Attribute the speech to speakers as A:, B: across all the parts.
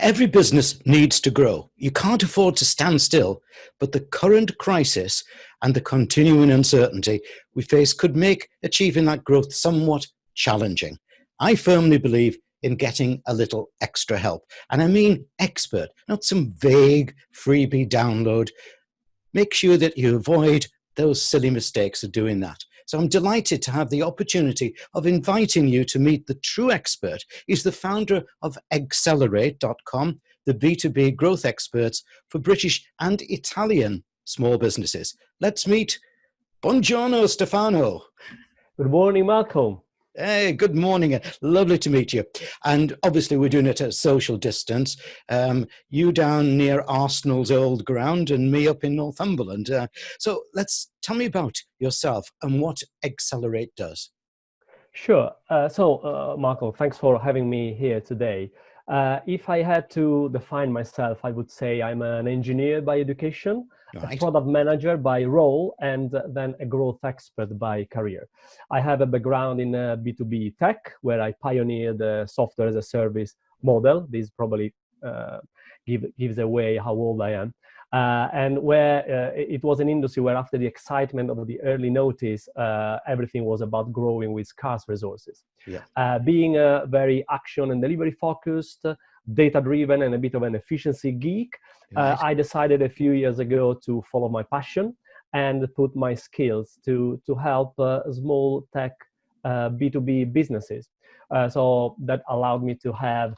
A: Every business needs to grow. You can't afford to stand still, but the current crisis and the continuing uncertainty we face could make achieving that growth somewhat challenging. I firmly believe in getting a little extra help. And I mean expert, not some vague freebie download. Make sure that you avoid those silly mistakes of doing that. So I'm delighted to have the opportunity of inviting you to meet the true expert. He's the founder of Eggcelerate.com, the B2B growth experts for British and Italian small businesses. Let's meet Buongiorno, Stefano.
B: Good morning, Malcolm.
A: Hey, good morning. Lovely to meet you. And obviously we're doing it at a social distance. You down near Arsenal's old ground and me up in Northumberland. So tell me about yourself and what Eggcelerate does.
B: Sure. Malcolm, thanks for having me here today. If I had to define myself, I would say I'm an engineer by education,
A: Right.
B: a product manager by role, and then a growth expert by career. I have a background in B2B tech, where I pioneered the software as a service model. This probably gives away how old I am. And where it was an industry where, after the excitement of the early noughties, everything was about growing with scarce resources.
A: Yeah.
B: Being very action and delivery focused, data driven, and a bit of an efficiency geek,
A: Right.
B: I decided a few years ago to follow my passion and put my skills to help small tech B2B businesses. So that allowed me to have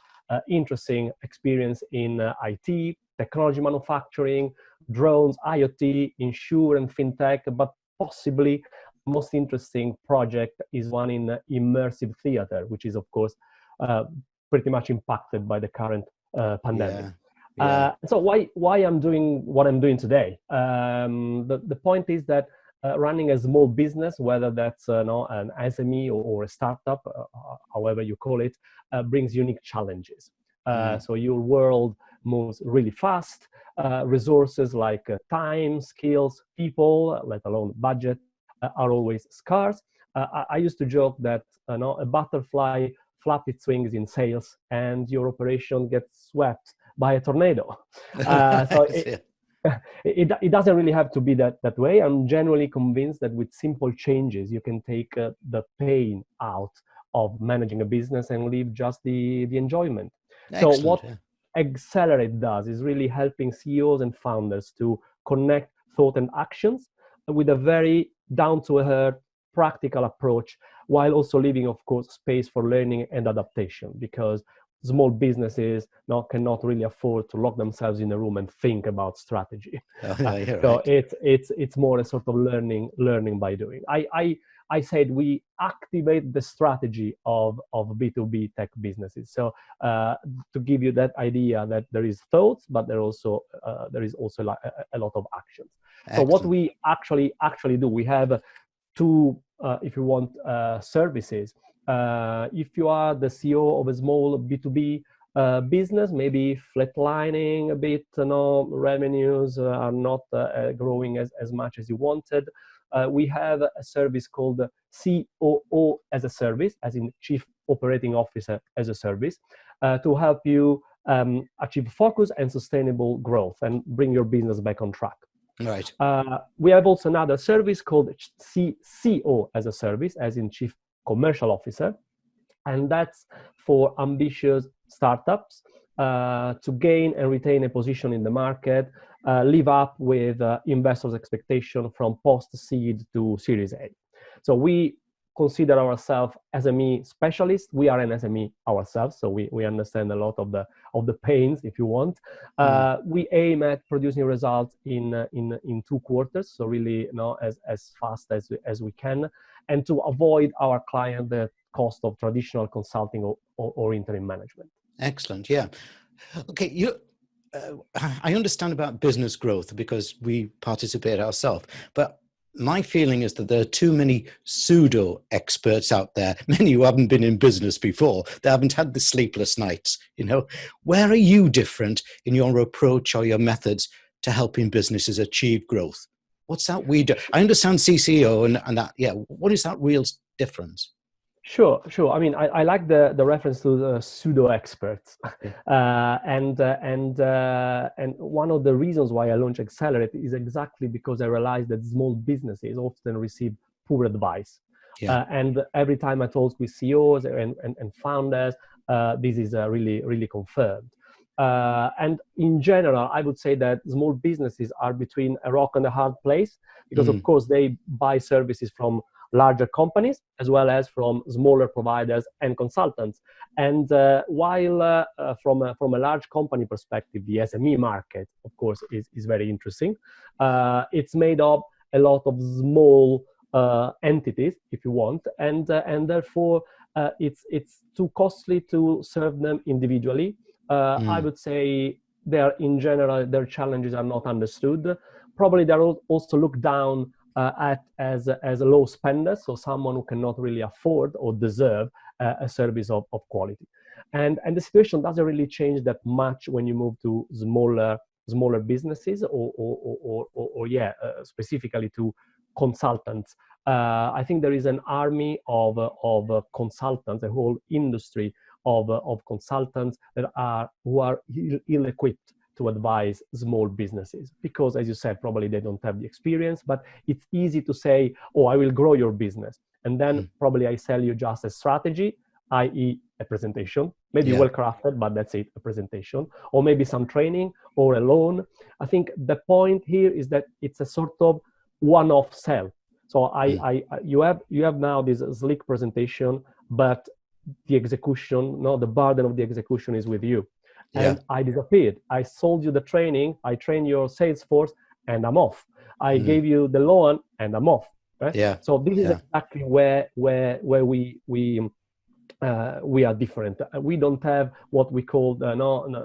B: interesting experience in IT, technology manufacturing, drones, IoT, insurance, fintech, but possibly the most interesting project is one in immersive theater, which is, of course, pretty much impacted by the current pandemic.
A: Yeah.
B: So why I'm doing what I'm doing today? The point is that running a small business, whether that's an SME or a startup, however you call it, brings unique challenges. So your world moves really fast. Resources like time, skills, people, let alone budget, are always scarce. I used to joke that a butterfly flaps its wings in sales and your operation gets swept by a tornado. It doesn't really have to be that way. I'm generally convinced that with simple changes, you can take the pain out of managing a business and leave just the enjoyment.
A: Excellent,
B: so what Eggcelerate does is really helping CEOs and founders to connect thought and actions with a very down-to-earth, practical approach, while also leaving, of course, space for learning and adaptation, because small businesses cannot really afford to lock themselves in a room and think about strategy. So it's more a sort of learning by doing. I said we activate the strategy of B2B tech businesses. So to give you that idea that there is thoughts, but there is also a lot of actions.
A: Excellent.
B: So what we actually do, we have two, if you want, services. If you are the CEO of a small B2B business, maybe flatlining a bit, revenues are not growing as much as you wanted, we have a service called COO as a service, as in Chief Operating Officer as a service, to help you achieve focus and sustainable growth and bring your business back on track.
A: Right.
B: We have also another service called CCO as a service, as in Chief Commercial Officer, and that's for ambitious startups to gain and retain a position in the market, live up with investors' expectation from post-seed to Series A. So we consider ourselves SME specialists. We are an SME ourselves, so we understand a lot of the pains, if you want. We aim at producing results in 2 quarters, so really as fast as we can, and to avoid our client the cost of traditional consulting or interim management.
A: Excellent. Yeah. Okay. I understand about business growth because we participate ourselves, but my feeling is that there are too many pseudo experts out there, many who haven't been in business before, they haven't had the sleepless nights. Where are you different in your approach or your methods to helping businesses achieve growth? What's that we do? I understand CCO and that. Yeah. What is that real difference?
B: Sure, sure. I mean, I like the reference to the pseudo experts,
A: Yeah.
B: and one of the reasons why I launched Eggcelerate is exactly because I realized that small businesses often receive poor advice,
A: Yeah.
B: and every time I talk with CEOs and founders, this is really confirmed. And in general, I would say that small businesses are between a rock and a hard place because, of course, they buy services from larger companies as well as from smaller providers and consultants. And while from a large company perspective, the SME market, of course, is very interesting. It's made up a lot of small entities, if you want, and therefore it's too costly to serve them individually. I would say in general, their challenges are not understood. Probably they're also looked down at as a low spender, so someone who cannot really afford or deserve a service of quality. And the situation doesn't really change that much when you move to smaller businesses or specifically to consultants. I think there is an army of consultants, a whole industry of consultants who are ill-equipped to advise small businesses because, as you said, probably they don't have the experience, but it's easy to say, oh, I will grow your business. And then probably I sell you just a strategy, i.e. a presentation, maybe well crafted, but that's it, a presentation, or maybe some training or a loan. I think the point here is that it's a sort of one-off sell. So you have now this slick presentation, but the execution, no, the burden of the execution is with you. And I disappeared. I sold you the training, I trained your sales force, and I'm off. I gave you the loan, and I'm off. Right?
A: Yeah.
B: So this is exactly where we are different. We don't have what we call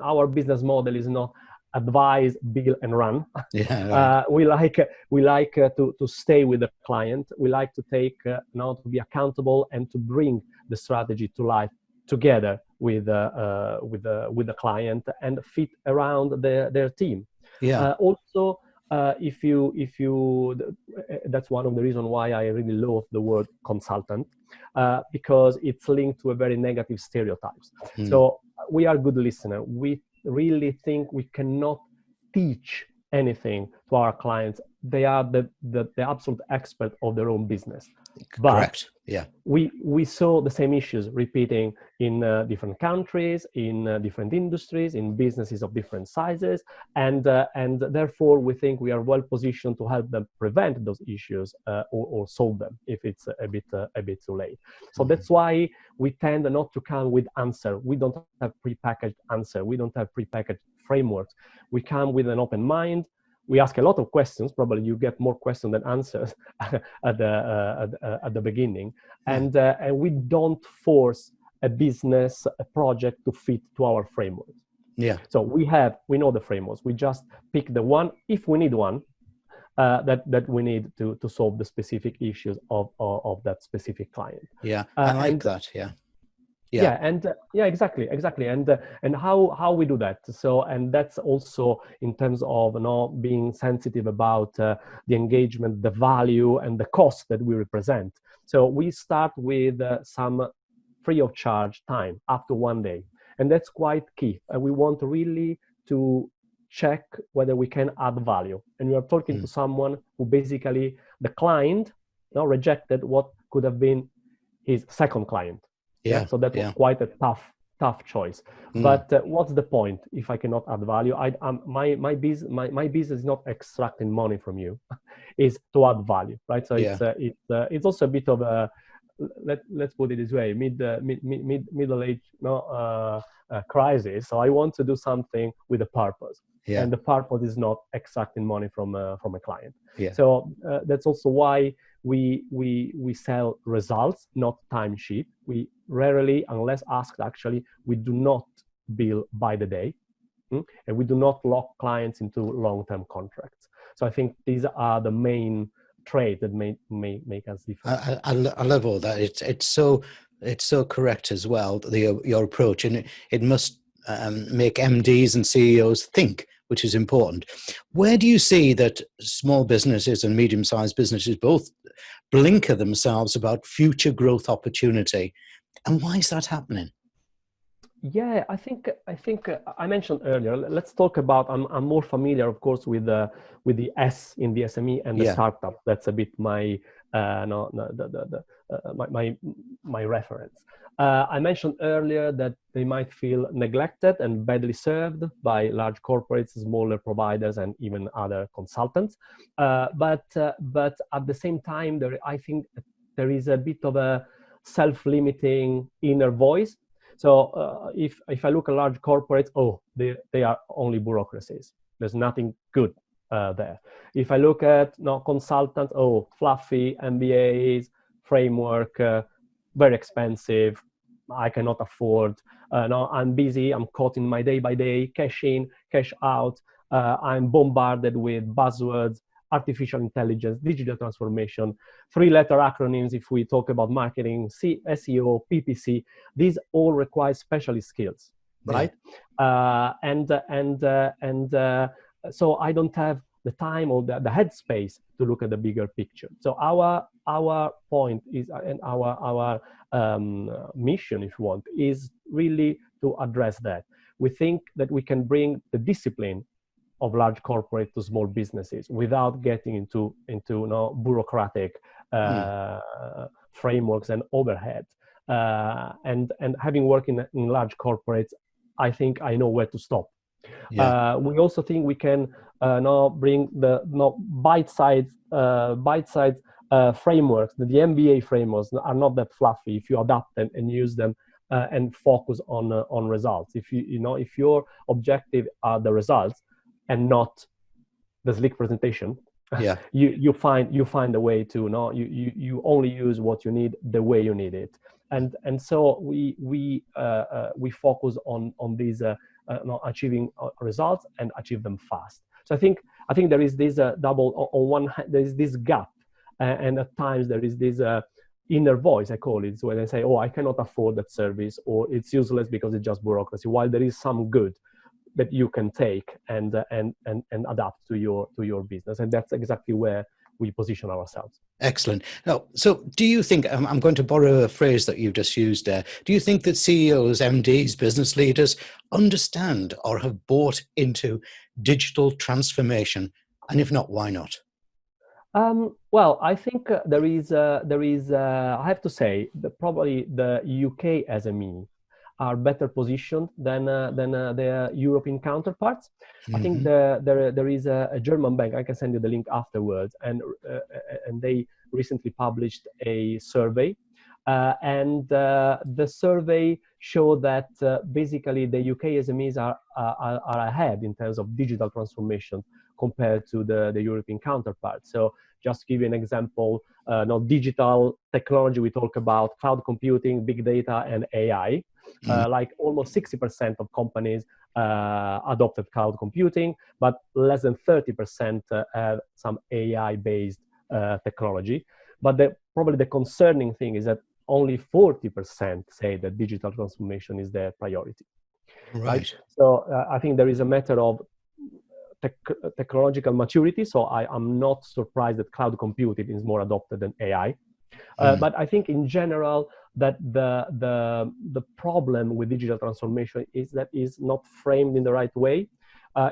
B: our business model is not advise, bill, and run.
A: Yeah. Right.
B: We like to stay with the client. We like to take to be accountable and to bring the strategy to life together with the client and fit around their team.
A: Yeah.
B: Also, if you that's one of the reasons why I really love the word consultant, because it's linked to a very negative stereotypes. So we are good listener. We really think we cannot teach anything to our clients. They are the absolute expert of their own business. But
A: correct. Yeah.
B: We saw the same issues repeating in different countries, in different industries, in businesses of different sizes, and therefore we think we are well positioned to help them prevent those issues or solve them if it's a bit too late. So that's why we tend not to come with answer. We don't have prepackaged answer. We don't have prepackaged frameworks. We come with an open mind. We ask a lot of questions. Probably you get more questions than answers at the beginning, and we don't force a business, a project to fit to our frameworks.
A: Yeah.
B: So we know the frameworks. We just pick the one if we need one that we need to solve the specific issues of that specific client.
A: Yeah, I like that. Yeah,
B: exactly, and how we do that. So, and that's also in terms of being sensitive about the engagement, the value, and the cost that we represent. So we start with some free of charge time up to 1 day, and that's quite key. And we want really to check whether we can add value. And we are talking to someone who basically the client rejected what could have been his second client.
A: Yeah.
B: So that was quite a tough choice. But what's the point if I cannot add value? My business is not extracting money from you, is to add value, right? So it's also a bit of a let's put it this way, middle age crisis. So I want to do something with a purpose, and the purpose is not extracting money from a client. So that's also why we sell results, not timesheet. We rarely, unless asked, actually, we do not bill by the day, and we do not lock clients into long-term contracts. So I think these are the main traits that may make us different.
A: I love all that. It's so correct as well. Your approach, and it must make MDs and CEOs think, which is important. Where do you see that small businesses and medium-sized businesses both blinker themselves about future growth opportunity. And why is that happening?
B: Yeah, I think I mentioned earlier. Let's talk about. I'm more familiar, of course, with the S in the SME and the startup. That's a bit my no, no my reference. I mentioned earlier that they might feel neglected and badly served by large corporates, smaller providers, and even other consultants. But at the same time, I think there is a bit of a self-limiting inner voice. So if I look at large corporates, they are only bureaucracies. There's nothing good there. If I look at consultants, fluffy MBAs, framework, very expensive. I cannot afford. No, I'm busy. I'm caught in my day by day, cash in, cash out. I'm bombarded with buzzwords, artificial intelligence, digital transformation, three-letter acronyms if we talk about marketing, SEO, PPC. These all require specialist skills, right? So I don't have the time or the headspace to look at the bigger picture. So our point is, and our mission, if you want, is really to address that. We think that we can bring the discipline of large corporate to small businesses without getting into bureaucratic frameworks and overhead. And having worked in large corporates, I think I know where to stop. We also think we can now bring the bite-sized frameworks. The MBA frameworks are not that fluffy if you adapt them and use them and focus on results. If if your objective are the results and not the slick presentation, you find a way to you only use what you need the way you need it, and so we focus on these achieving results and achieve them fast. So I think there is this double. On one hand, there is this gap, and at times there is this inner voice, I call it, when I say, I cannot afford that service, or it's useless because it's just bureaucracy. While there is some good that you can take and adapt to your business, and that's exactly where we position ourselves.
A: Excellent. Now, so do you think, I'm going to borrow a phrase that you've just used there, do you think that CEOs, MDs, business leaders understand or have bought into digital transformation? And if not, why not?
B: Well, I think there is I have to say that probably the UK SME are better positioned than their European counterparts. I think there is a German bank. I can send you the link afterwards, and they recently published a survey, and the survey showed that basically the UK SMEs are ahead in terms of digital transformation compared to the European counterparts. So just to give you an example, digital technology, we talk about cloud computing, big data, and AI. Like almost 60% of companies adopted cloud computing, but less than 30% have some AI-based technology. But probably the concerning thing is that only 40% say that digital transformation is their priority. Right? So I think there is a matter of technological maturity. So I'm not surprised that cloud computing is more adopted than AI. But I think in general that the problem with digital transformation is that is not framed in the right way.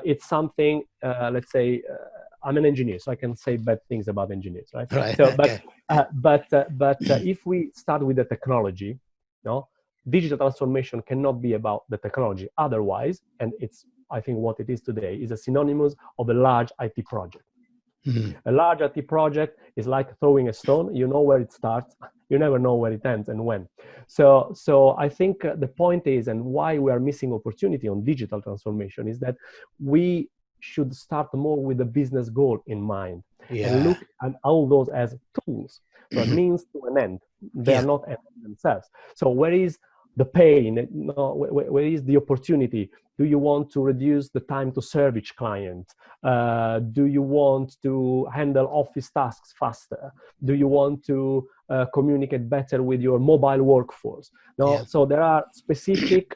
B: It's something, let's say, I'm an engineer, so I can say bad things about engineers, right? So, okay. But if we start with the technology, digital transformation cannot be about the technology. Otherwise, and it's, I think what it is today is a synonymous of a large IT project. A large IT project is like throwing a stone. You know where it starts, you never know where it ends and when. So I think the point is, and why we are missing opportunity on digital transformation, is that we should start more with the business goal in mind and look at all those as tools, so a means to an end. They are not ends themselves. So where is the pain? Where is the opportunity? Do you want to reduce the time to serve each client? Do you want to handle office tasks faster? Do you want to communicate better with your mobile workforce? So there are specific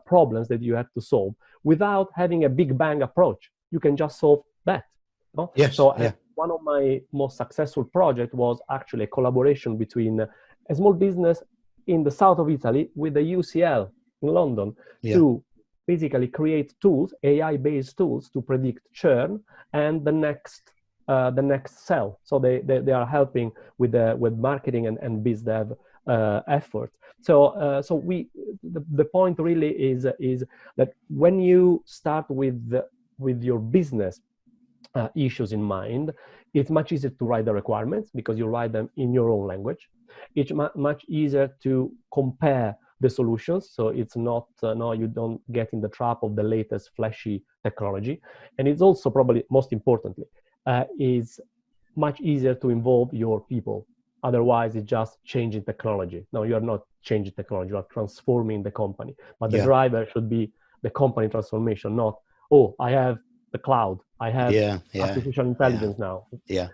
B: problems that you have to solve without having a big bang approach. You can just solve that. one of my most successful projects was actually a collaboration between a small business in the south of Italy with the UCL in London to basically create tools, AI-based tools, to predict churn and the next sell. So they are helping with marketing and biz dev efforts. So the point really is that when you start with your business issues in mind, it's much easier to write the requirements because you write them in your own language. It's much easier to compare the solutions, so it's not no, you don't get in the trap of the latest flashy technology. And it's also, probably most importantly, is much easier to involve your people. Otherwise, it's just changing technology. No, you are not changing technology, you are transforming the company. But the driver should be the company transformation, not, oh, I have the cloud, I have artificial intelligence now.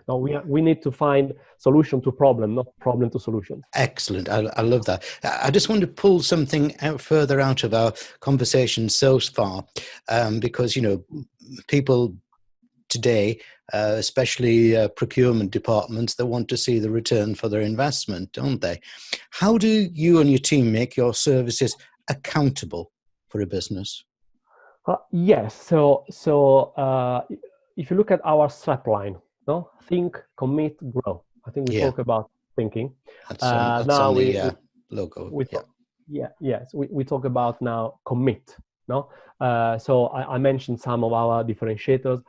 B: No, we need to find solution to problem, not problem to solution.
A: Excellent. I love that. I just want to pull something out further out of our conversation so far, because, you know, people today, especially procurement departments, that want to see the return for their investment, don't they? How do you and your team make your services accountable for a business?
B: Yes. So if you look at our strapline, no, think, commit, grow. I think we talk about thinking.
A: That's now on the logo.
B: We talk about now commit. No. So I mentioned some of our differentiators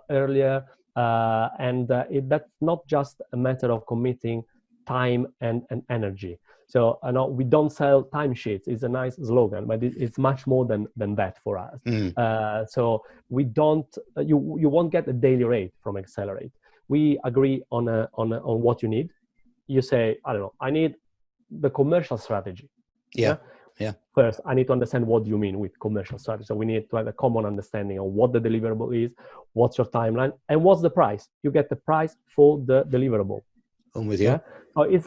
B: earlier, and that's not just a matter of committing time and energy. So we don't sell timesheets. It's a nice slogan, but it's much more than that for us. So we don't. You won't get a daily rate from Eggcelerate. We agree on what you need. You say, I don't know, I need the commercial strategy. Yeah. First, I need to understand what you mean with commercial strategy. So we need to have a common understanding of what the deliverable is, what's your timeline, and what's the price. You get the price for the deliverable.
A: I'm with you. Yeah?
B: So it's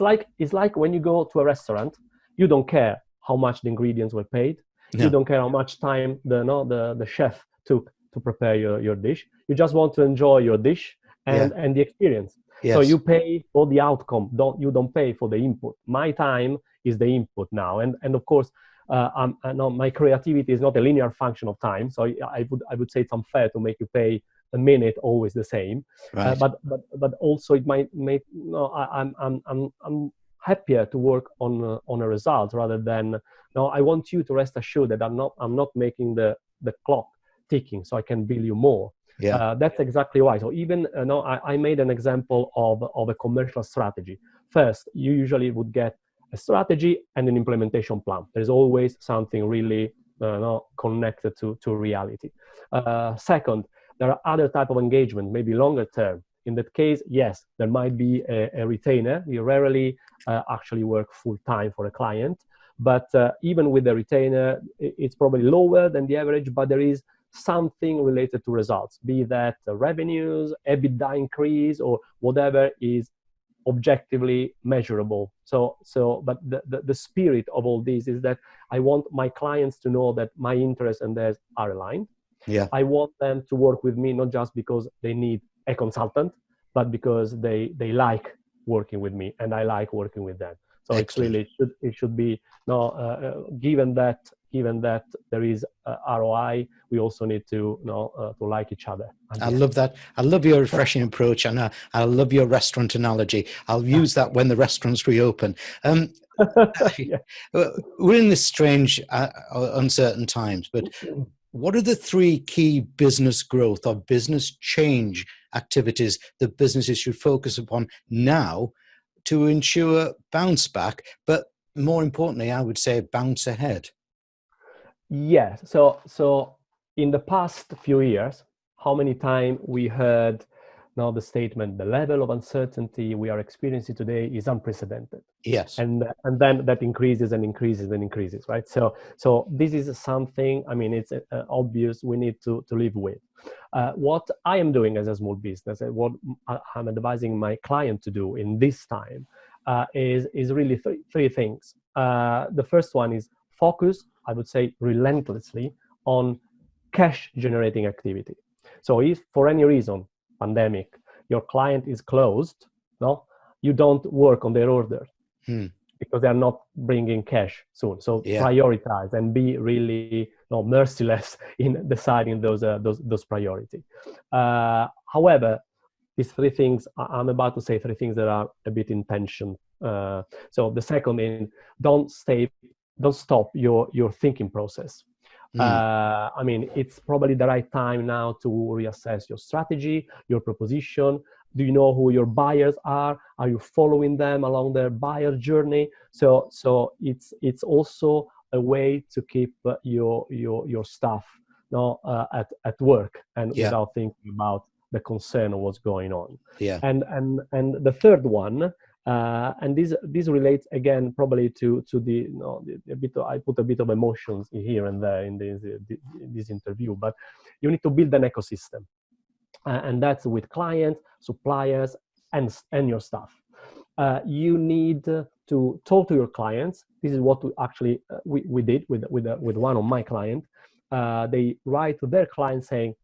B: like when you go to a restaurant, you don't care how much the ingredients were paid. No. You don't care how much time the chef took to prepare your dish. You just want to enjoy your dish and the experience. Yes. So you pay for the outcome. You don't pay for the input. My time is the input now, and of course, my creativity is not a linear function of time. So I would say it's unfair to make you pay a minute always the same. Right. But also it might make I'm happier to work on a result rather than I want you to rest assured that I'm not making the clock ticking so I can bill you more. Yeah. That's exactly why. So even I made an example of a commercial strategy. First, you usually would get a strategy and an implementation plan. There's always something really connected to reality. Second, there are other type of engagement, maybe longer term. In that case, yes, there might be a retainer. We rarely actually work full time for a client, but even with the retainer, it's probably lower than the average, but there is something related to results, be that revenues, EBITDA increase, or whatever is objectively measurable. But the spirit of all this is that I want my clients to know that my interests and theirs are aligned. Yeah. I want them to work with me, not just because they need a consultant, but because they like working with me and I like working with them. So excellent. It's really, it should be, given that there is ROI, we also need to like each other.
A: I love that. I love your refreshing approach, and I love your restaurant analogy. I'll use that when the restaurants reopen. We're in this strange, uncertain times, but what are the three key business growth or business change activities that businesses should focus upon now to ensure bounce back, but more importantly, I would say bounce ahead?
B: Yes. So in the past few years, how many times we heard the statement, the level of uncertainty we are experiencing today is unprecedented.
A: Yes.
B: And then that increases and increases and increases, right? So this is something, it's obvious we need to live with. What I am doing as a small business and what I'm advising my client to do in this time is really three things. The first one is focus, I would say, relentlessly on cash generating activity. So if for any reason, pandemic, your client is closed, no, you don't work on their order because they're not bringing cash soon. So prioritize and be really merciless in deciding those priorities. However, these three things, I'm about to say three things that are a bit in tension. So the second is don't stop your thinking process. I mean, it's probably the right time now to reassess your strategy, your proposition. Do you know who your buyers are? Are you following them along their buyer journey? So it's also a way to keep your staff at work and without thinking about the concern of what's going on. And the third one, and this relates again probably to the a bit I put a bit of emotions here and there in this interview, but you need to build an ecosystem, and that's with clients, suppliers, and your staff. You need to talk to your clients. This is what we did with one of my clients. They write to their clients saying,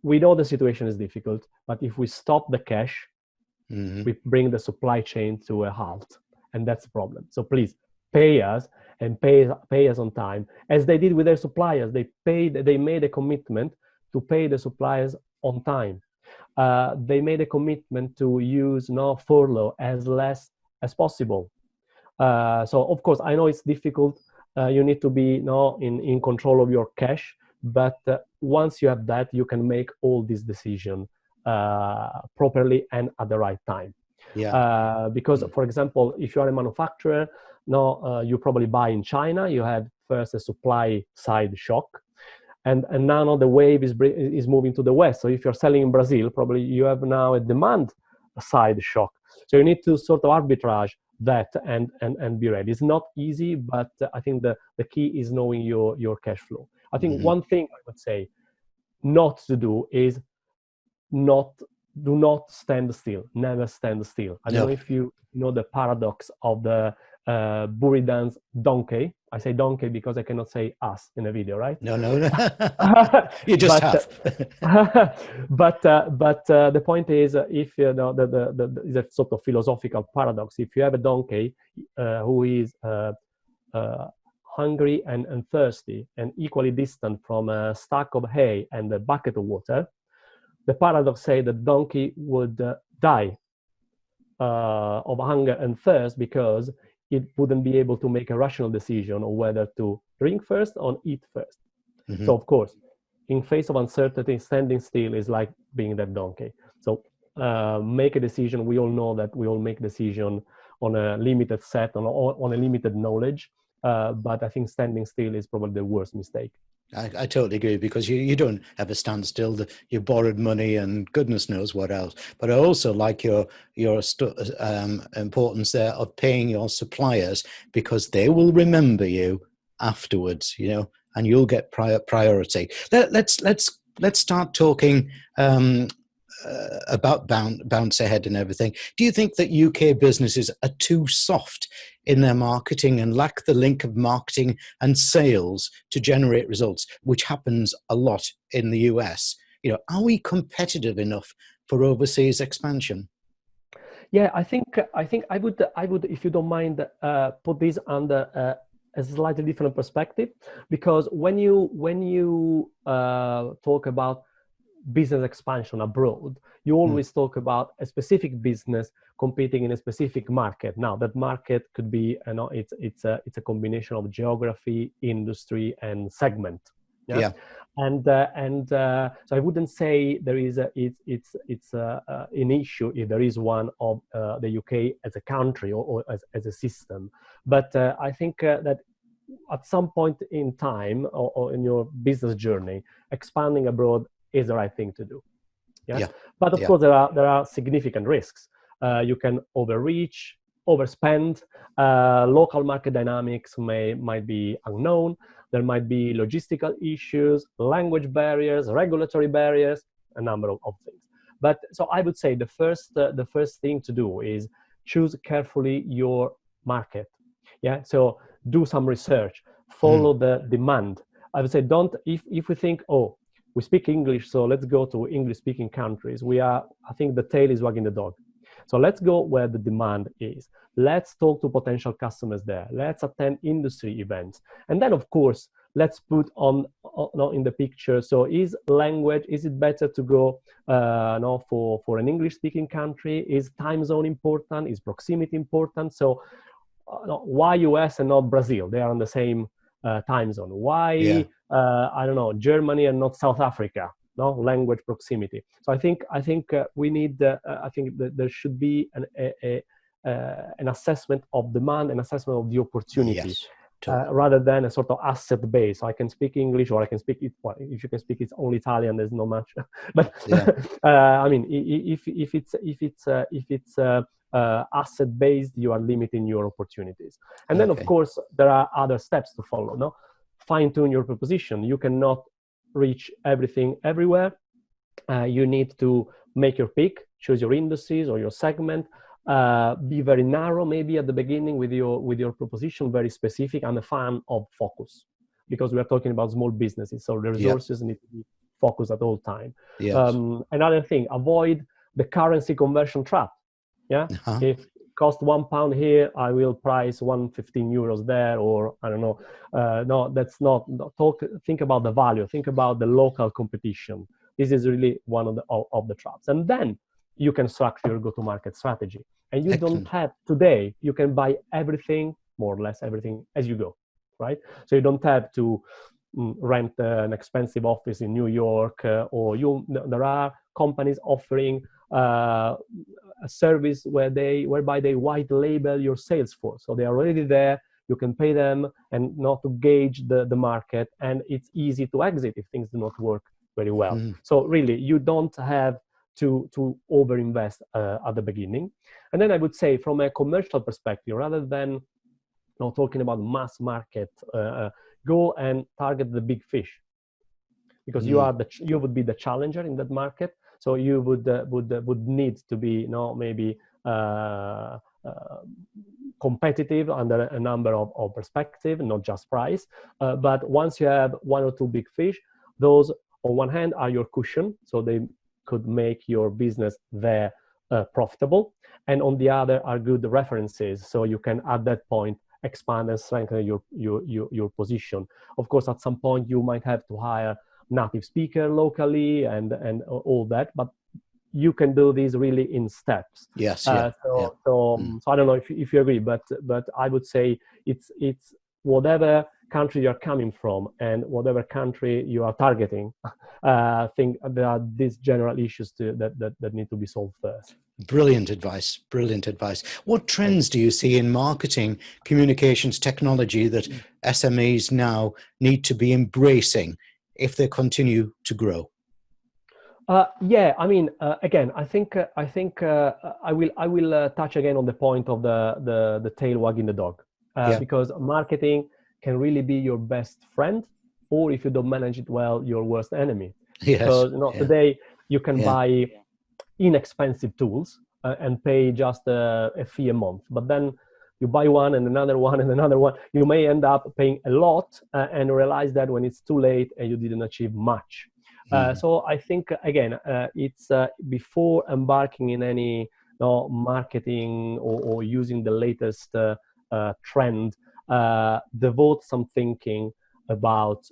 B: we know the situation is difficult, but if we stop the cash, we bring the supply chain to a halt, and that's the problem. So please pay us and pay us on time, as they did with their suppliers. They made a commitment to pay the suppliers on time. They made a commitment to use furlough as less as possible. So of course, I know it's difficult. You need to be in control of your cash, but once you have that, you can make all these decisions properly and at the right time. Because, for example, if you are a manufacturer, you probably buy in China. You had first a supply side shock, and now the wave is moving to the West. So if you're selling in Brazil, probably you have now a demand side shock. So you need to sort of arbitrage that and be ready. It's not easy, but I think the key is knowing your cash flow. I think one thing I would say not to do is do not stand still. Never stand still. I don't know if you know the paradox of the Buridan's donkey. I say donkey because I cannot say us in a video, right?
A: No. You just have.
B: But the point is, if you know is a sort of philosophical paradox. If you have a donkey who is hungry and thirsty and equally distant from a stack of hay and a bucket of water, the paradox says that donkey would die of hunger and thirst because it wouldn't be able to make a rational decision on whether to drink first or eat first. So of course, in face of uncertainty, standing still is like being that donkey. So make a decision. We all know that we all make decision on a limited set, on a limited knowledge. But I think standing still is probably the worst mistake.
A: I totally agree, because you don't ever stand still. You borrowed money and goodness knows what else. But I also like your importance there of paying your suppliers, because they will remember you afterwards, and you'll get priority. Let's start talking about bounce ahead and everything. Do you think that UK businesses are too soft in their marketing and lack the link of marketing and sales to generate results, which happens a lot in the US? Are we competitive enough for overseas expansion?
B: Yeah, I think I would, if you don't mind, put this under a slightly different perspective, because when you talk about business expansion abroad, you always talk about a specific business competing in a specific market. Now, that market could be, it's a combination of geography, industry, and segment. And so I wouldn't say there is it's an issue if there is one of the UK as a country or as a system. But I think that at some point in time or in your business journey, expanding abroad is the right thing to do. But of course, there are significant risks. You can overreach, overspend. Local market dynamics might be unknown. There might be logistical issues, language barriers, regulatory barriers, a number of things. But so I would say the first thing to do is choose carefully your market. So do some research, follow the demand. I would say if we think, we speak English, so let's go to English-speaking countries. I think the tail is wagging the dog. So let's go where the demand is. Let's talk to potential customers there. Let's attend industry events. And then, of course, let's put on in the picture. So is it better to go for an English-speaking country? Is time zone important? Is proximity important? So why US and not Brazil? They are on the same time zone. Why, I don't know, Germany and not South Africa? No, language proximity. So I think we need. I think that there should be an assessment of demand, an assessment of the opportunity,
A: Yes, totally.
B: rather than a sort of asset base. So I can speak English, or I can speak it. Well, if you can speak it's only Italian, there's not much. But I mean, if it's asset based, you are limiting your opportunities. And then, of course, there are other steps to follow. No, fine tune your proposition. You cannot reach everything everywhere. You need to make your pick, choose your industries or your segment, be very narrow maybe at the beginning with your proposition, very specific. I'm a fan of focus because we are talking about small businesses, so the resources need to be focused at all time. Another thing, avoid the currency conversion trap. If it costs £1 here, I will price 115 euros there, or I don't know. No, that's not think about the value, think about the local competition. This is really one of the traps. And then you can structure your go-to-market strategy. And you don't have, today, you can buy everything, more or less everything, as you go, right? So you don't have to rent an expensive office in New York, there are companies offering a service whereby they white label your sales force. So they are already there, you can pay them and not to gauge the market, and it's easy to exit if things do not work very well. So really, you don't have to overinvest at the beginning. And then I would say from a commercial perspective, rather than talking about mass market, go and target the big fish, because you would be the challenger in that market. So you would need to be maybe competitive under a number of perspectives, not just price. But once you have one or two big fish, those on one hand are your cushion, so they could make your business there profitable, and on the other are good references, so you can at that point expand and strengthen your position. Of course, at some point you might have to hire native speaker locally and all that, but you can do this really in steps. So I don't know if you agree, but I would say it's whatever country you're coming from and whatever country you are targeting. I think there are these general issues that need to be solved first.
A: Brilliant advice. What trends do you see in marketing, communications, technology that SMEs now need to be embracing if they continue to grow?
B: I mean, again, I think I will touch again on the point of the tail wagging the dog, because marketing can really be your best friend, or if you don't manage it well, your worst enemy. Because today you can buy inexpensive tools and pay just a fee a month, but then you buy one and another one and another one, you may end up paying a lot and realize that when it's too late and you didn't achieve much. So I think, again, it's before embarking in any marketing or using the latest trend, devote some thinking about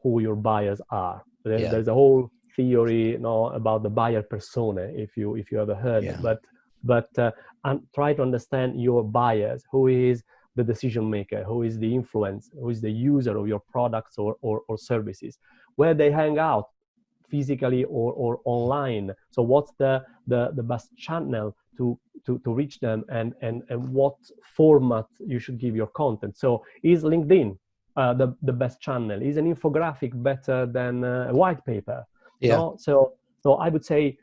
B: who your buyers are. There's a whole theory about the buyer persona, if you ever heard it. But try to understand your buyers. Who is the decision maker? Who is the influence? Who is the user of your products or services? Where they hang out, physically or online. So what's the best channel to reach them, and what format you should give your content? So is LinkedIn the best channel? Is an infographic better than a white paper? So I would say,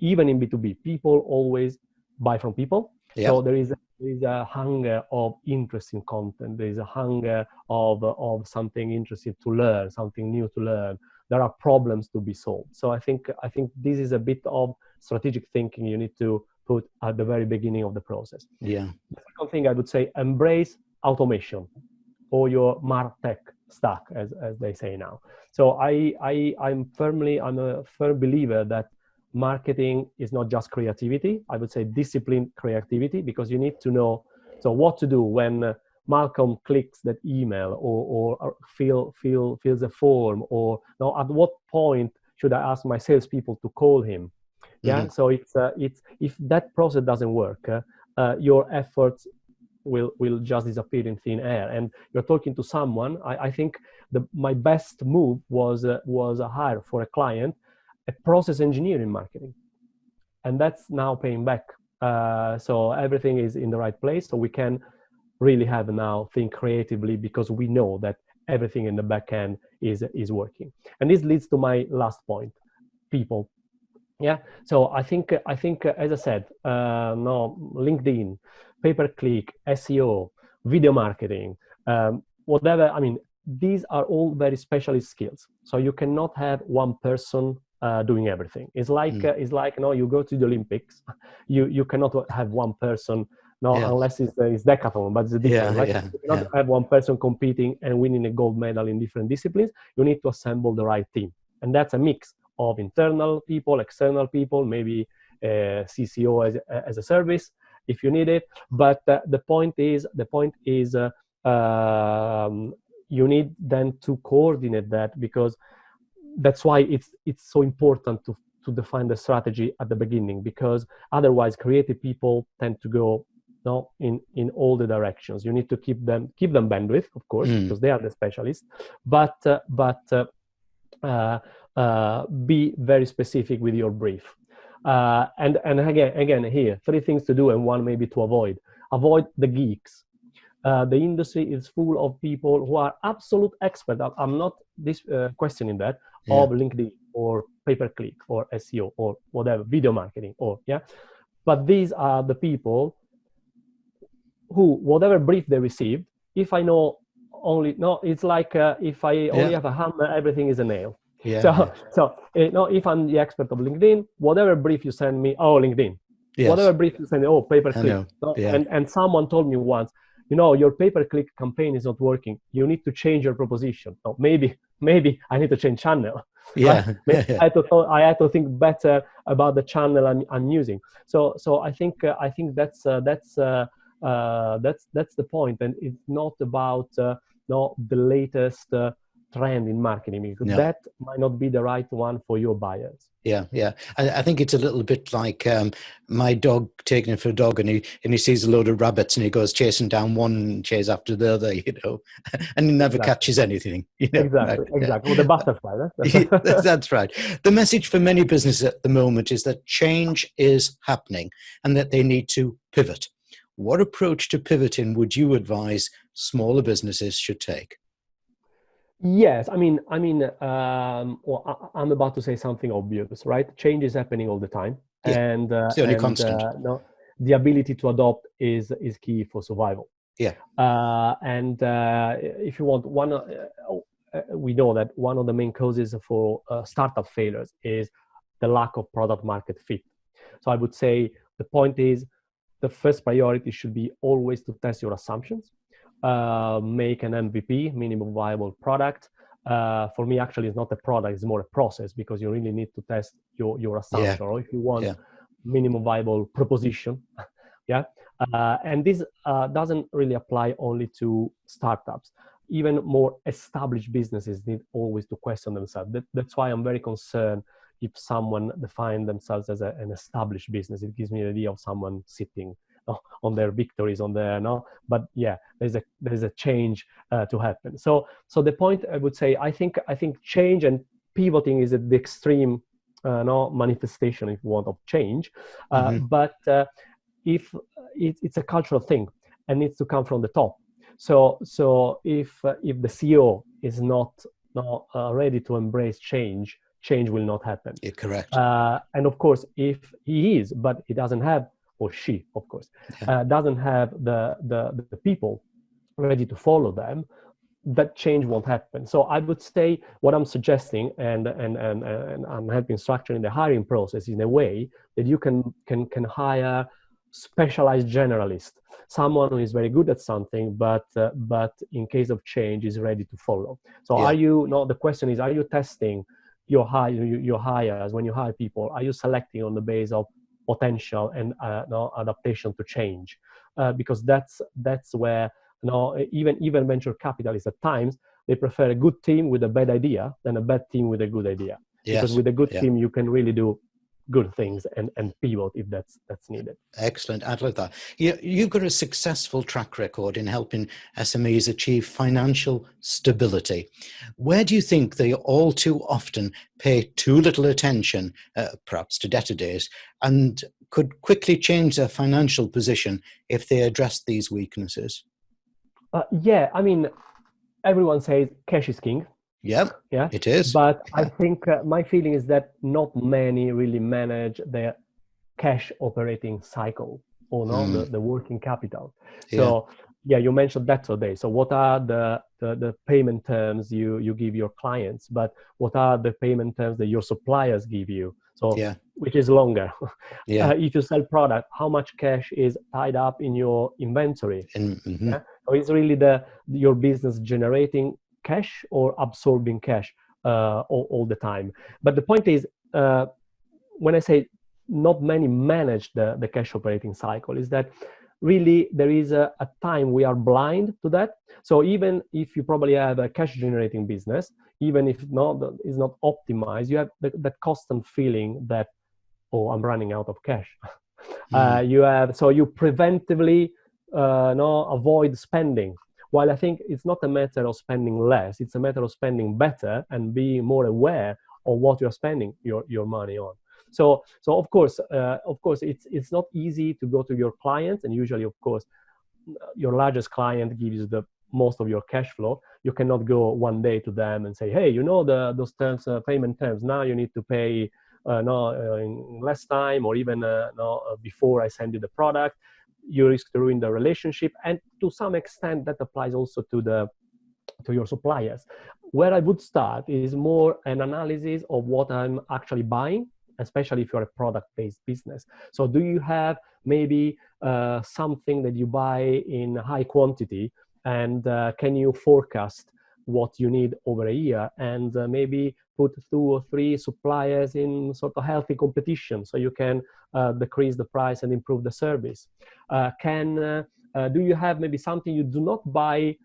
B: even in B2B, people always buy from people. So there is a hunger of interesting content. There is a hunger of something interesting to learn, something new to learn. There are problems to be solved. So I think this is a bit of strategic thinking you need to put at the very beginning of the process. The second thing I would say, embrace automation or your MarTech stuck, as they say now. So I'm a firm believer that marketing is not just creativity. I would say disciplined creativity, because you need to know so what to do when Malcolm clicks that email or fills a form, or now at what point should I ask my salespeople to call him? Yeah. So it's if that process doesn't work, your efforts will just disappear in thin air. And you're talking to someone. I think my best move was a hire for a client, a process engineer in marketing, and that's now paying back. So everything is in the right place. So we can really have now think creatively, because we know that everything in the back end is working. And this leads to my last point: people. Yeah. So I think as I said, no, LinkedIn, pay-per-click, SEO, video marketing, whatever. I mean, these are all very specialist skills. So you cannot have one person doing everything. It's like you go to the Olympics, you cannot have one person. No, unless it's decathlon, but it's different. You cannot have one person competing and winning a gold medal in different disciplines. You need to assemble the right team, and that's a mix of internal people, external people, maybe CCO as a service if you need it. But the point is, you need then to coordinate that, because that's why it's so important to define the strategy at the beginning, because otherwise creative people tend to go in all the directions. You need to keep them bandwidth, of course, because they are the specialists, but be very specific with your brief. And again, here, 3 things to do and 1 maybe to avoid. Avoid the geeks. The industry is full of people who are absolute experts. I'm not questioning that, of LinkedIn or pay-per-click or SEO or whatever, video marketing but these are the people who, whatever brief they received, if I know it's like if I only have a hammer, everything is a nail. So if I'm the expert of LinkedIn, whatever brief you send me, LinkedIn. Whatever brief you send me, pay-per-click. And someone told me once, your pay-per-click campaign is not working. You need to change your proposition. Maybe I need to change channel. I had to think better about the channel I'm using. So I think that's the point, and it's not about the latest trend in marketing, because that might not be the right one for your buyers.
A: I think it's a little bit like my dog taking it for a dog, and he sees a load of rabbits and he goes chasing down one chase after the other, and he never catches anything.
B: Exactly. Or the butterfly.
A: That's right. The message for many businesses at the moment is that change is happening and that they need to pivot. What approach to pivoting would you advise smaller businesses should take?
B: Yes, I'm about to say something obvious, right? Change is happening all the time,
A: and it's the only constant.
B: The ability to adopt is key for survival. And if you want, we know that one of the main causes for startup failures is the lack of product market fit. So I would say the point is, the first priority should be always to test your assumptions. Make an MVP, minimum viable product. For me, actually, it's not a product, it's more a process, because you really need to test your assumption. Or if you want minimum viable proposition. And this doesn't really apply only to startups. Even more established businesses need always to question themselves. That's why I'm very concerned if someone defines themselves as an established business. It gives me an idea of someone sitting on their victories, but there's a change to happen. So the point, I would say, I think change and pivoting is at the extreme manifestation, if you want, of change. But if it's a cultural thing and needs to come from the top. So if the CEO is not ready to embrace change will not happen.
A: You're correct.
B: And of course, if he is, but he doesn't have, or she, of course, doesn't have the people ready to follow them, that change won't happen. So I would say what I'm suggesting, and I'm helping structuring the hiring process in a way that you can hire specialized generalists. someone who is very good at something, but in case of change is ready to follow. So
A: Yeah.
B: are you, no, the question is, are you testing your hires when you hire people? Are you selecting on the base of potential and no, adaptation to change? Because that's where, no, even venture capitalists at times, they prefer a good team with a bad idea than a bad team with a good idea. Because
A: Yes.
B: with a good
A: Yeah.
B: team, you can really do good things and pivot if that's needed.
A: Excellent. I love that. You've got a successful track record in helping SMEs achieve financial stability. Where do you think they all too often pay too little attention, perhaps to debtor days, and could quickly change their financial position if they address these weaknesses?
B: Yeah, I mean, everyone says cash is king.
A: Yeah,
B: Yeah,
A: it is.
B: but I
A: Yeah.
B: think my feeling is that not many really manage their cash operating cycle, or no, the working capital.
A: Yeah.
B: So yeah, you mentioned that today. So what are the payment terms you give your clients, but what are the payment terms that your suppliers give you? So
A: Yeah.
B: which is longer?
A: Yeah.
B: If you sell product, how much cash is tied up in your inventory? Yeah? So it's really your business generating cash or absorbing cash all the time. But the point is, when I say not many manage the cash operating cycle, is that really there is a time we are blind to that. So even if you probably have a cash generating business, even if not is not optimized, you have that constant feeling that, oh, I'm running out of cash. You preventively avoid spending. While I think it's not a matter of spending less, it's a matter of spending better and being more aware of what you're spending your money on. So of course, it's not easy to go to your clients, and usually, of course, your largest client gives you the most of your cash flow. You cannot go one day to them and say, hey, those terms, payment terms, now you need to pay in less time, or even before I send you the product. You risk to ruin the relationship, and to some extent that applies also to your suppliers. Where I would start is more an analysis of what I'm actually buying, especially if you're a product-based business. So do you have maybe something that you buy in high quantity, and can you forecast what you need over a year, and maybe put 2 or 3 suppliers in sort of healthy competition so you can decrease the price and improve the service? Do you have maybe something you do not buy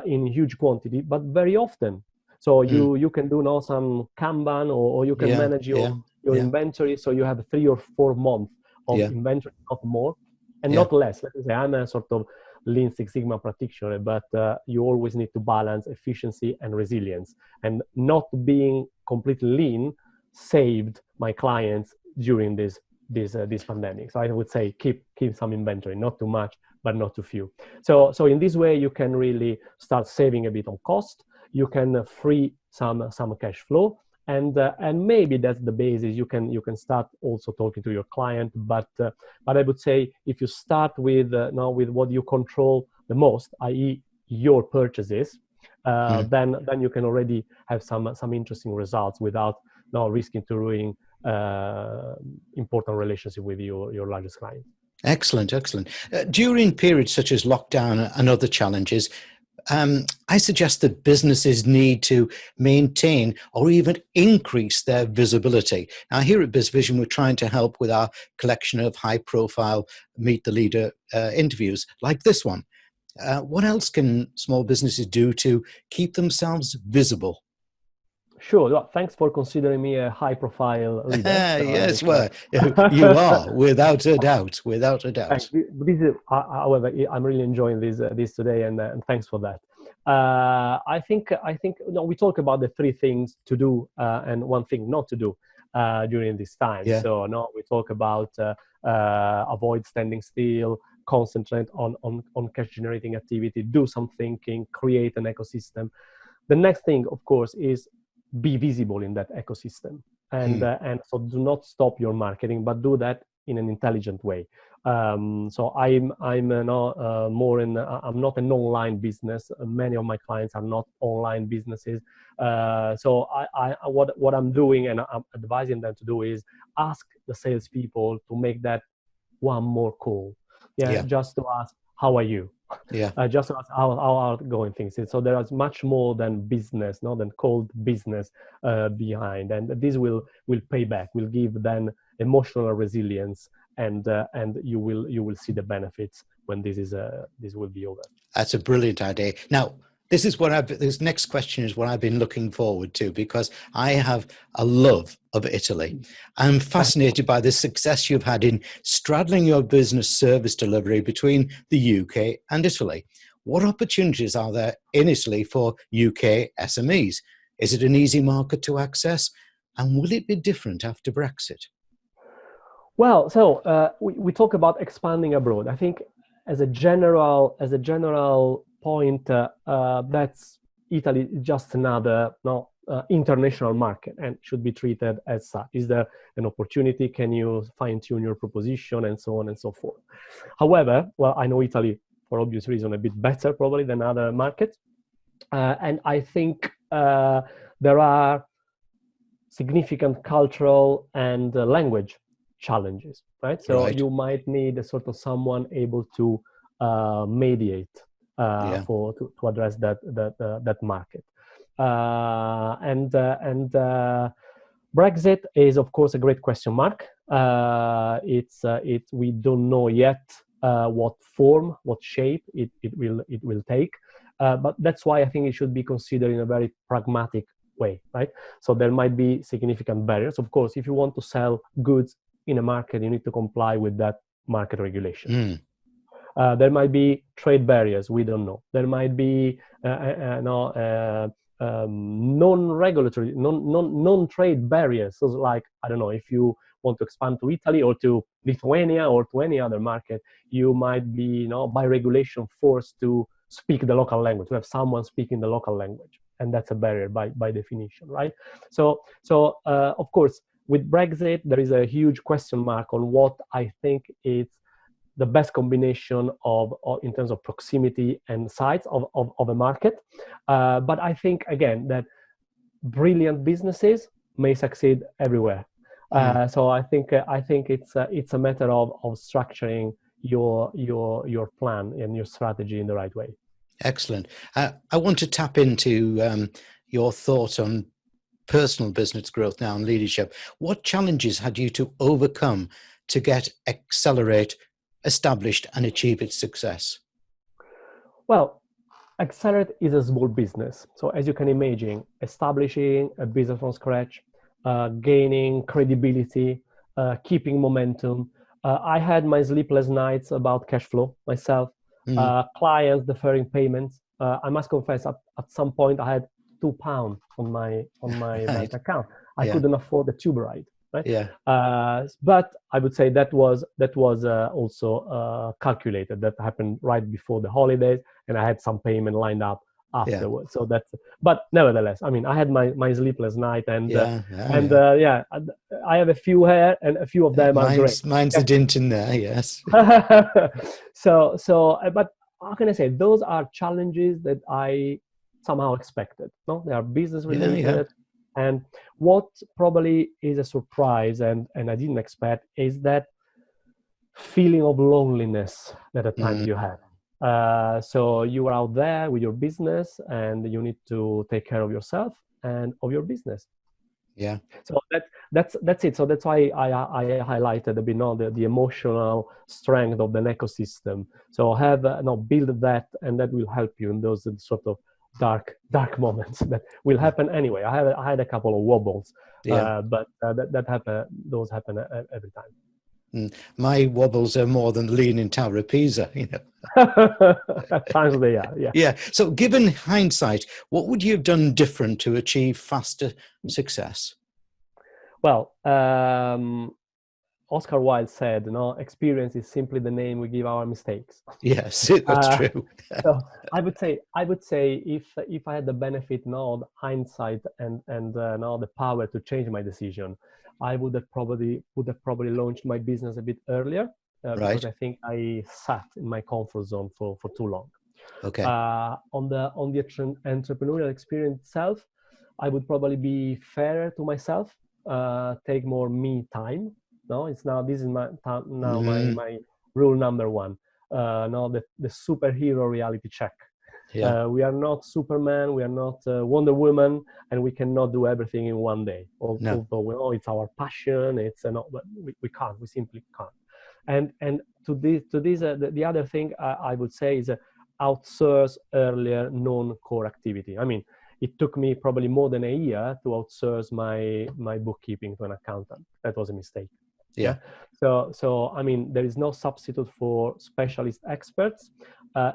B: in huge quantity, but very often? So you can do now some Kanban, or you can manage your inventory, so you have 3 or 4 months of inventory, not more, and not less. Let me say, I'm a sort of Lean Six Sigma practitioner, but you always need to balance efficiency and resilience. And not being completely lean saved my clients during this pandemic. So I would say keep some inventory, not too much, but not too few. So in this way, you can really start saving a bit on cost. You can free some cash flow, and maybe that's the basis. You can start also talking to your client, but I would say if you start with with what you control the most, i.e., your purchases, then you can already have some interesting results without risking to ruin important relationship with your largest client.
A: Excellent, excellent. During periods such as lockdown and other challenges, I suggest that businesses need to maintain or even increase their visibility. Now, here at BizVision, we're trying to help with our collection of high-profile Meet the Leader interviews like this one. What else can small businesses do to keep themselves visible?
B: Sure. Well, thanks for considering me a high-profile leader. So
A: Yes, well, you are, without a doubt, without a doubt.
B: This is, however, I'm really enjoying this today, and thanks for that. I think we talk about the 3 things to do and 1 thing not to do during this time.
A: Yeah.
B: So we talk about avoid standing still, concentrate on cash generating activity, do some thinking, create an ecosystem. The next thing, of course, is be visible in that ecosystem, and so do not stop your marketing, but do that in an intelligent way. So I'm more in. I'm not an online business. Many of my clients are not online businesses. So what I'm doing, and I'm advising them to do, is ask the salespeople to make that 1 more call. Just to ask, how are you?
A: Yeah.
B: Just ask how are going things. So there is much more than business, no, than cold business behind, and this will pay back, will give then emotional resilience, and you will see the benefits when this will be over.
A: That's a brilliant idea. Now, this next question is what I've been looking forward to, because I have a love of Italy. I'm fascinated by the success you've had in straddling your business service delivery between the UK and Italy. What opportunities are there in Italy for UK SMEs? Is it an easy market to access? And will it be different after Brexit?
B: Well, so we talk about expanding abroad. I think as a general point, that's Italy just another international market and should be treated as such. Is there an opportunity? Can you fine tune your proposition and so on and so forth? However, well, I know Italy for obvious reason a bit better probably than other markets, and I think there are significant cultural and language challenges, right? So you might need a sort of someone able to mediate to address that market. And Brexit is of course a great question mark. We don't know yet what form, what shape it will take. But that's why I think it should be considered in a very pragmatic way, right? So there might be significant barriers. Of course, if you want to sell goods in a market, you need to comply with that market regulation. There might be trade barriers. We don't know. There might be non-regulatory, non-trade barriers. So like, I don't know, if you want to expand to Italy or to Lithuania or to any other market, you might be, by regulation forced to speak the local language, to have someone speaking the local language. And that's a barrier by definition, right? So of course, with Brexit, there is a huge question mark on what I think is the best combination of in terms of proximity and size of a market. But I think, again, that brilliant businesses may succeed everywhere. So I think it's a matter of structuring your plan and your strategy in the right way.
A: Excellent. I want to tap into your thoughts on personal business growth now and leadership. What challenges had you to overcome to get Eggcelerate established and achieve its success?
B: Well, Eggcelerate is a small business. So as you can imagine, establishing a business from scratch, gaining credibility, keeping momentum. I had my sleepless nights about cash flow myself, clients deferring payments. I must confess, at some point I had £2 on my
A: right.
B: bank account. I couldn't afford the tube ride, right?
A: Yeah.
B: But I would say that was also calculated. That happened right before the holidays, and I had some payment lined up afterwards. So but nevertheless, I mean, I had my sleepless night, and I have a few here, and a few of them are great.
A: Mine's a dint in there, yes.
B: But how can I say? Those are challenges that I somehow expected. No, they are business related. And what probably is a surprise and I didn't expect is that feeling of loneliness that at times you have. So you are out there with your business and you need to take care of yourself and of your business.
A: Yeah.
B: So that's it. So that's why I highlighted a bit the emotional strength of an ecosystem. So build that, and that will help you in those sort of dark moments that will happen anyway. I had a couple of wobbles, but that happen. Those happen every time.
A: My wobbles are more than leaning Tower of Pisa,
B: At times they are, yeah.
A: Yeah. So, given hindsight, what would you have done different to achieve faster success?
B: Well, Oscar Wilde said, experience is simply the name we give our mistakes.
A: Yes, that's true.
B: So I would say if I had the benefit of hindsight and the power to change my decision, I would have probably launched my business a bit earlier because I think I sat in my comfort zone for too long.
A: Okay.
B: On the entrepreneurial experience itself, I would probably be fairer to myself, take more me time. No, this is my rule number one. the superhero reality check.
A: Yeah.
B: We are not Superman, we are not Wonder Woman, and we cannot do everything in one day.
A: No.
B: Although we know it's our passion, but we can't. We simply can't. And to this, the other thing I would say is outsource earlier non-core activity. I mean, it took me probably more than a year to outsource my bookkeeping to an accountant. That was a mistake.
A: Yeah.
B: So I mean, there is no substitute for specialist experts,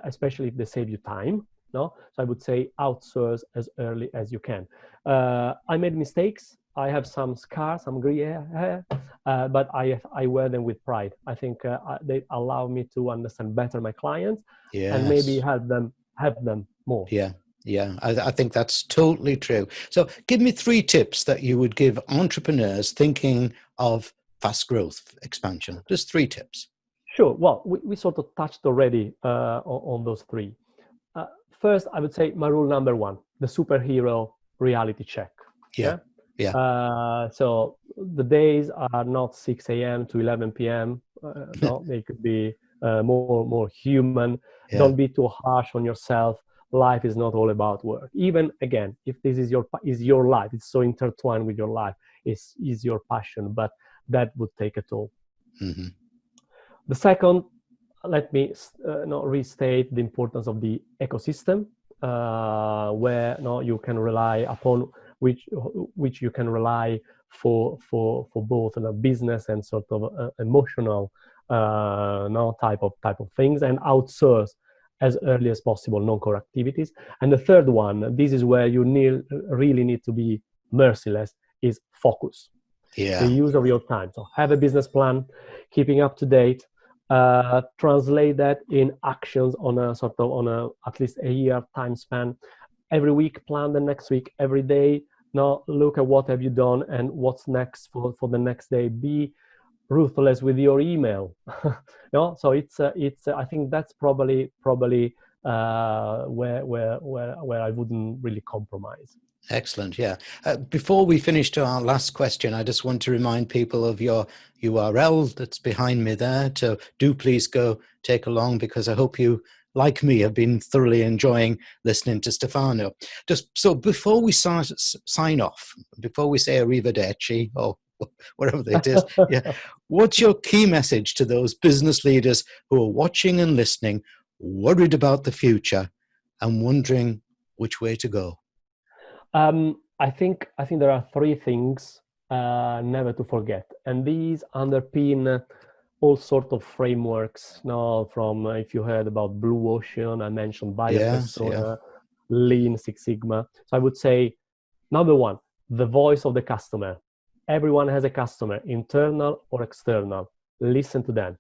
B: especially if they save you time. No, so I would say outsource as early as you can. I made mistakes. I have some scars, some gray hair, but I wear them with pride. I think they allow me to understand better my clients, and maybe help them more.
A: Yeah. Yeah, I think that's totally true. So give me 3 tips that you would give entrepreneurs thinking of fast growth expansion. Just 3 tips.
B: Sure. Well, we sort of touched already on those 3. First, I would say my rule number 1, the superhero reality check.
A: Yeah.
B: So the days are not 6 a.m. to 11 p.m. No, they could be more human.
A: Yeah.
B: Don't be too harsh on yourself. Life is not all about work. Even again, if this is your life, it's so intertwined with your life, is your passion, but that would take a toll.
A: Mm-hmm.
B: The second, let me restate the importance of the ecosystem, where you can rely upon which you can rely for both business and sort of emotional type of things, and outsource as early as possible non-core activities. And the third one, this is where you really need to be merciless, is focus.
A: Yeah.
B: The use of your time. So have a business plan, keeping up to date, translate that in actions on at least a year time span. Every week, plan the next week. Every day, now look at what have you done and what's next for the next day. Be ruthless with your email. So it's I think that's probably where I wouldn't really compromise.
A: Excellent. Yeah. Before we finish to our last question, I just want to remind people of your URL that's behind me there. So do please go take along, because I hope you, like me, have been thoroughly enjoying listening to Stefano. Just so before we sign off, before we say arrivederci or whatever it is, what's your key message to those business leaders who are watching and listening, worried about the future and wondering which way to go?
B: I think there are 3 things never to forget, and these underpin all sorts of frameworks. From if you heard about Blue Ocean, I mentioned buyer persona, Lean Six Sigma. So I would say, number 1, the voice of the customer. Everyone has a customer, internal or external. Listen to them.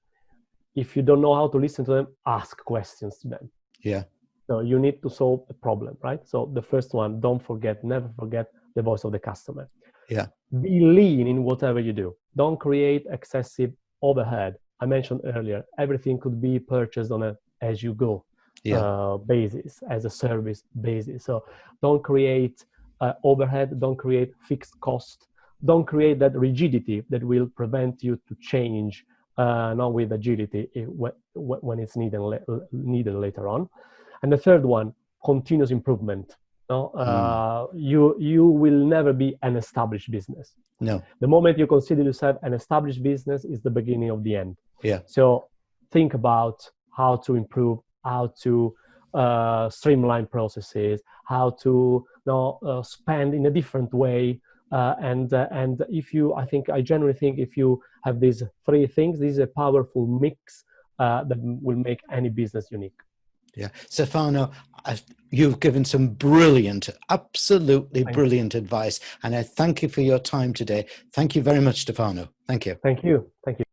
B: If you don't know how to listen to them, ask questions to them.
A: Yeah.
B: So you need to solve a problem, right? So the first one, never forget the voice of the customer.
A: Yeah.
B: Be lean in whatever you do. Don't create excessive overhead. I mentioned earlier, everything could be purchased on a as-you-go basis, as a service basis. So don't create overhead, don't create fixed cost, don't create that rigidity that will prevent you to change, not with agility when it's needed later on. And the third one, continuous improvement. You will never be an established business.
A: No.
B: The moment you consider yourself an established business is the beginning of the end.
A: Yeah.
B: So think about how to improve, how to streamline processes, how to spend in a different way. And I genuinely think if you have these 3 things, this is a powerful mix that will make any business unique.
A: Yeah. Stefano, you've given some absolutely brilliant advice. And I thank you for your time today. Thank you very much, Stefano. Thank you.
B: Thank you. Thank you.